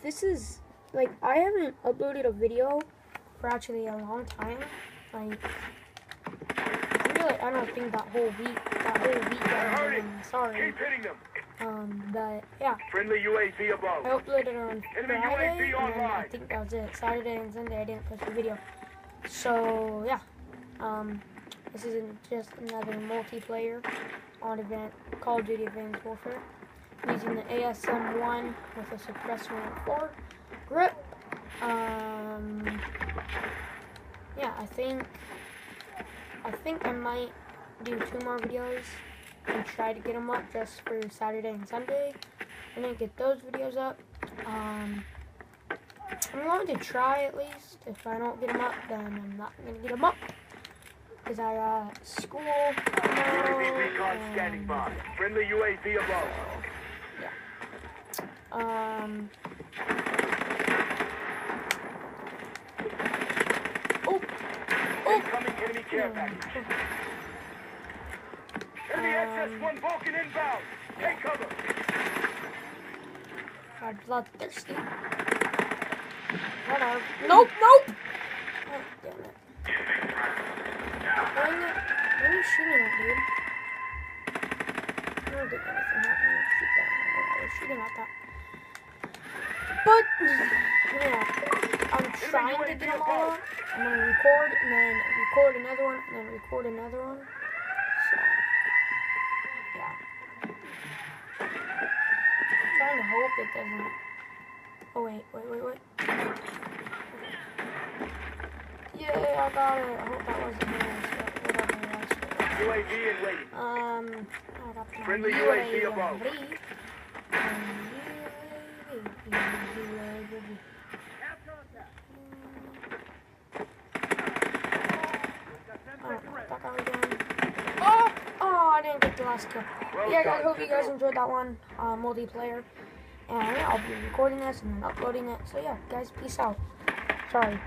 this is, like, I haven't uploaded a video for actually a long time. Like, I don't think that whole weekend, I'm sorry. But, yeah. Friendly UAV above. I uploaded on Friday, and then I think that was it. Saturday and Sunday, I didn't post a video. So, yeah. This isn't just another multiplayer on Call of Duty Advanced Warfare. I'm using the ASM-1 with a suppressor and 4 grip. Yeah, I think I might do 2 more videos and try to get them up just for Saturday and Sunday. And then get those videos up. I'm going to try at least. If I don't get them up, then I'm not going to get them up. Because I got school UAV recon standing by. Friendly UAV above. Yeah. Incoming enemy care package. Enemy SS-1 Vulcan inbound. Take cover. I'm bloodthirsty. Hold on. Nope, nope! Oh, damn it. What are you shooting at, dude? I don't think anything happened. Shoot that. I was shooting at that. But, yeah. I'm trying to get them all up. I'm going to record, and then record another one, and then record another one. So, yeah. I'm trying to hope it doesn't. Oh, wait. Yeah, I got it. I hope that wasn't me. Whatever it was. UAV in waiting. I got the Friendly UAV above. Oh, I didn't get the last kill. Yeah, guys, hope you guys enjoyed that one, multiplayer. And yeah, I'll be recording this and then uploading it. So yeah, guys, peace out. Sorry.